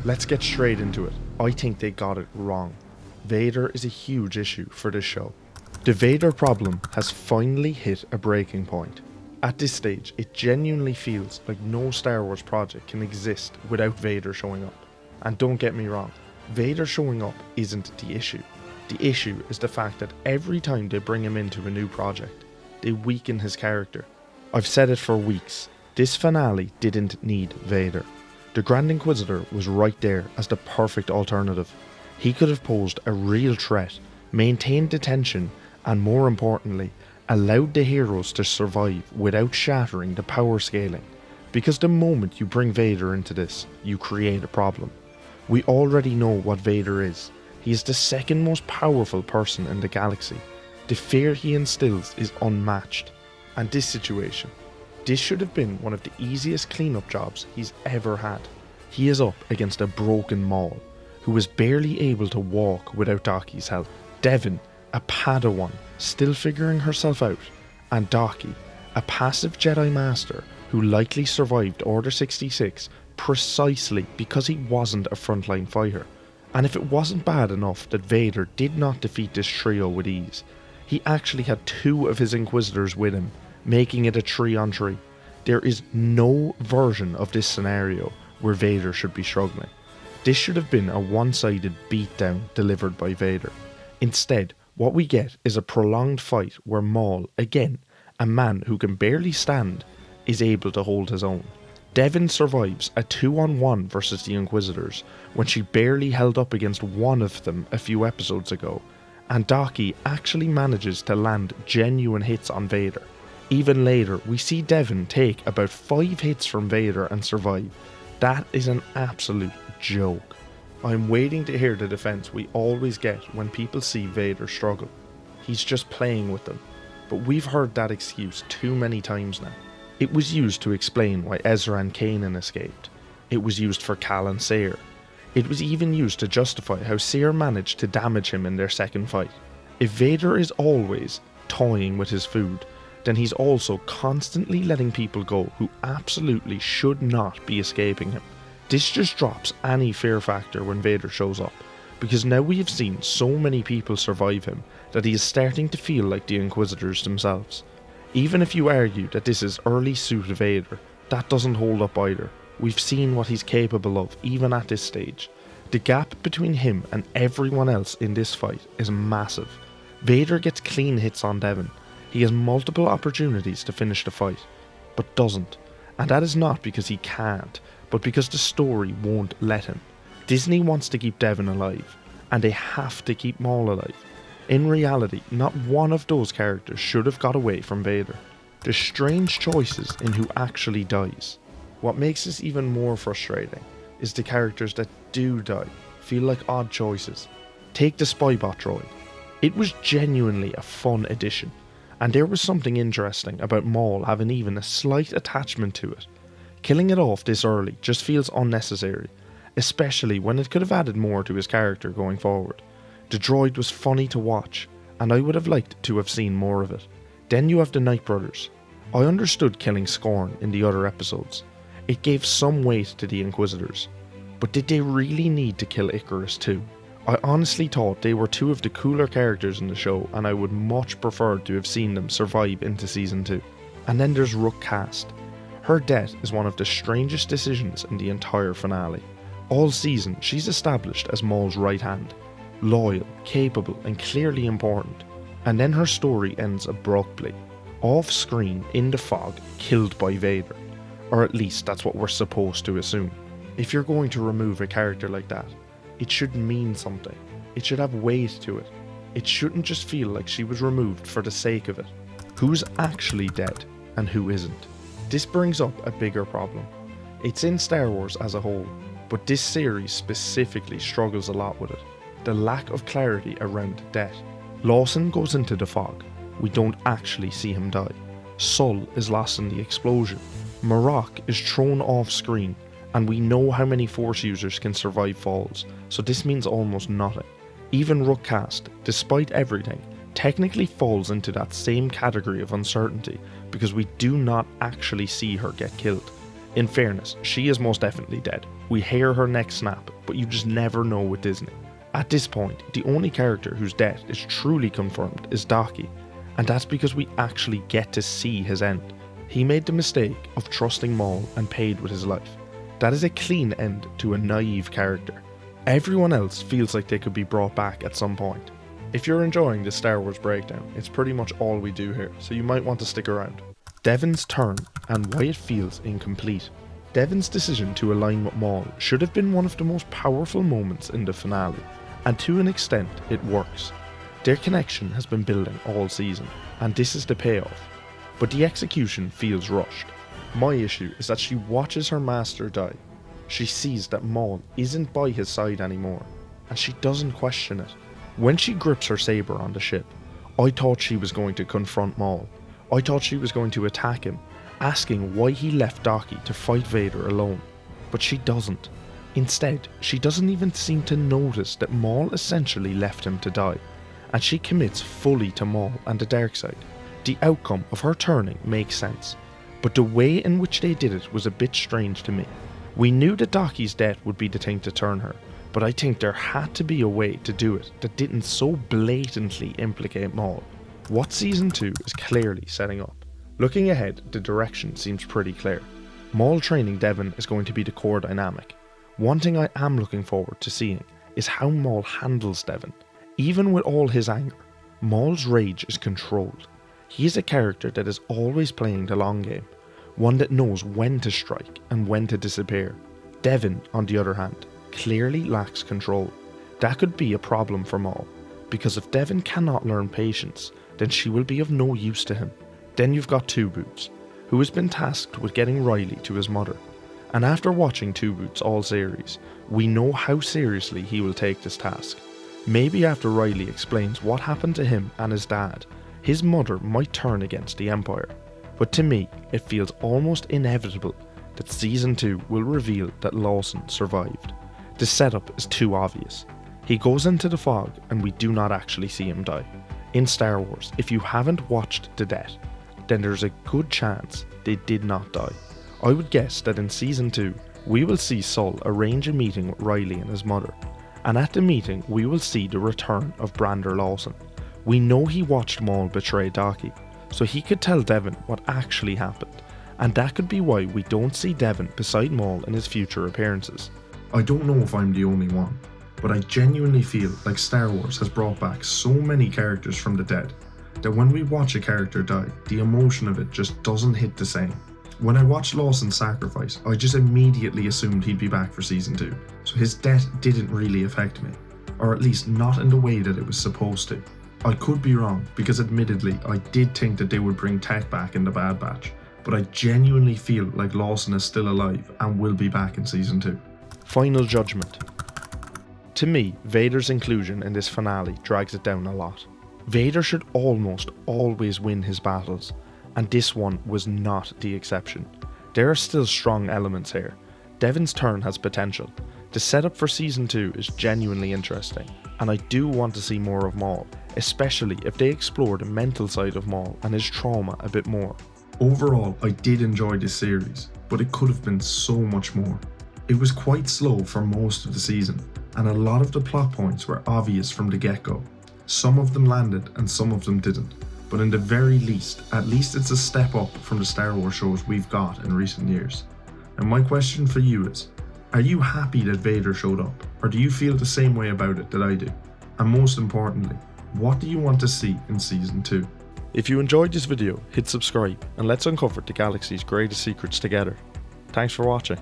Let's get straight into it. I think they got it wrong. Vader is a huge issue for this show. The Vader problem has finally hit a breaking point. At this stage, it genuinely feels like no Star Wars project can exist without Vader showing up. And don't get me wrong, Vader showing up isn't the issue. The issue is the fact that every time they bring him into a new project, they weaken his character. I've said it for weeks, this finale didn't need Vader. The Grand Inquisitor was right there as the perfect alternative. He could have posed a real threat, maintained the tension, and more importantly, allowed the heroes to survive without shattering the power scaling. Because the moment you bring Vader into this, you create a problem. We already know what Vader is. He is the second most powerful person in the galaxy. The fear he instills is unmatched. And this situation, this should have been one of the easiest cleanup jobs he's ever had. He is up against a broken Maul, who is barely able to walk without Daki's help. Devon, a Padawan, still figuring herself out, and Daki, a passive Jedi Master who likely survived Order 66 precisely because he wasn't a frontline fighter. And if it wasn't bad enough that Vader did not defeat this trio with ease, he actually had two of his Inquisitors with him, making it a 3-on-3. There is no version of this scenario where Vader should be struggling. This should have been a one-sided beatdown delivered by Vader. Instead, what we get is a prolonged fight where Maul, again, a man who can barely stand, is able to hold his own. Devon survives a 2-on-1 versus the Inquisitors when she barely held up against one of them a few episodes ago, and Daki actually manages to land genuine hits on Vader. Even later, we see Devon take about 5 hits from Vader and survive. That is an absolute joke. I'm waiting to hear the defense we always get when people see Vader struggle. He's just playing with them. But we've heard that excuse too many times now. It was used to explain why Ezra and Kanan escaped. It was used for Cal and Sayre. It was even used to justify how Sayre managed to damage him in their second fight. If Vader is always toying with his food, then he's also constantly letting people go who absolutely should not be escaping him. This just drops any fear factor when Vader shows up, because now we have seen so many people survive him that he is starting to feel like the Inquisitors themselves. Even if you argue that this is early suit Vader, that doesn't hold up either. We've seen what he's capable of even at this stage. The gap between him and everyone else in this fight is massive. Vader gets clean hits on Devon. He has multiple opportunities to finish the fight, but doesn't. And that is not because he can't, but because the story won't let him. Disney wants to keep Devon alive, and they have to keep Maul alive. In reality, not one of those characters should have got away from Vader. There's strange choices in who actually dies. What makes this even more frustrating is the characters that do die feel like odd choices. Take the Spybot droid. It was genuinely a fun addition, and there was something interesting about Maul having even a slight attachment to it. Killing it off this early just feels unnecessary, especially when it could have added more to his character going forward. The droid was funny to watch, and I would have liked to have seen more of it. Then you have the Night Brothers. I understood killing Scorn in the other episodes. It gave some weight to the Inquisitors. But did they really need to kill Icarus too? I honestly thought they were two of the cooler characters in the show, and I would much prefer to have seen them survive into Season 2. And then there's Rook Kast. Her death is one of the strangest decisions in the entire finale. All season, she's established as Maul's right hand. Loyal, capable, and clearly important. And then her story ends abruptly. Off screen, in the fog, killed by Vader. Or at least that's what we're supposed to assume. If you're going to remove a character like that, it should mean something. It should have weight to it. It shouldn't just feel like she was removed for the sake of it. Who's actually dead, and who isn't? This brings up a bigger problem. It's in Star Wars as a whole, but this series specifically struggles a lot with it. The lack of clarity around death. Lawson goes into the fog. We don't actually see him die. Sul is lost in the explosion. Marok is thrown off screen, and we know how many Force users can survive falls, so this means almost nothing. Even Rook Kast, despite everything, technically falls into that same category of uncertainty because we do not actually see her get killed. In fairness, she is most definitely dead. We hear her neck snap, but you just never know with Disney. At this point, the only character whose death is truly confirmed is Daki, and that's because we actually get to see his end. He made the mistake of trusting Maul and paid with his life. That is a clean end to a naive character. Everyone else feels like they could be brought back at some point. If you're enjoying this Star Wars breakdown, it's pretty much all we do here, so you might want to stick around. Devon's turn and why it feels incomplete. Devon's decision to align with Maul should have been one of the most powerful moments in the finale, and to an extent it works. Their connection has been building all season, and this is the payoff. But the execution feels rushed. My issue is that she watches her master die. She sees that Maul isn't by his side anymore, and she doesn't question it. When she grips her saber on the ship, I thought she was going to confront Maul. I thought she was going to attack him, asking why he left Daki to fight Vader alone. But she doesn't. Instead, she doesn't even seem to notice that Maul essentially left him to die, and she commits fully to Maul and the dark side. The outcome of her turning makes sense, but the way in which they did it was a bit strange to me. We knew that Daki's death would be the thing to turn her, but I think there had to be a way to do it that didn't so blatantly implicate Maul. What Season 2 is clearly setting up. Looking ahead, the direction seems pretty clear. Maul training Devon is going to be the core dynamic. One thing I am looking forward to seeing is how Maul handles Devon. Even with all his anger, Maul's rage is controlled. He is a character that is always playing the long game, one that knows when to strike and when to disappear. Devon, on the other hand, clearly lacks control. That could be a problem for Maul, because if Devon cannot learn patience, then she will be of no use to him. Then you've got Two Boots, who has been tasked with getting Riley to his mother. And after watching Two Boots all series, we know how seriously he will take this task. Maybe after Riley explains what happened to him and his dad, his mother might turn against the Empire. But to me, it feels almost inevitable that Season 2 will reveal that Lawson survived. The setup is too obvious. He goes into the fog and we do not actually see him die. In Star Wars, if you haven't watched The Death, then there's a good chance they did not die. I would guess that in Season 2, we will see Sul arrange a meeting with Riley and his mother, and at the meeting we will see the return of Brander Lawson. We know he watched Maul betray Daki, so he could tell Devon what actually happened, and that could be why we don't see Devon beside Maul in his future appearances. I don't know if I'm the only one, but I genuinely feel like Star Wars has brought back so many characters from the dead, that when we watch a character die, the emotion of it just doesn't hit the same. When I watched Lawson's sacrifice, I just immediately assumed he'd be back for Season 2, so his death didn't really affect me, or at least not in the way that it was supposed to. I could be wrong, because admittedly I did think that they would bring Tech back in the Bad Batch, but I genuinely feel like Lawson is still alive and will be back in Season 2. Final judgment. To me, Vader's inclusion in this finale drags it down a lot. Vader should almost always win his battles, and this one was not the exception. There are still strong elements here. Devon's turn has potential. The setup for Season 2 is genuinely interesting, and I do want to see more of Maul, especially if they explore the mental side of Maul and his trauma a bit more. Overall, I did enjoy this series, but it could have been so much more. It was quite slow for most of the season, and a lot of the plot points were obvious from the get-go. Some of them landed and some of them didn't, but in the very least, at least it's a step up from the Star Wars shows we've got in recent years. And my question for you is, are you happy that Vader showed up, or do you feel the same way about it that I do? And most importantly, what do you want to see in Season 2? If you enjoyed this video, hit subscribe and let's uncover the galaxy's greatest secrets together. Thanks for watching.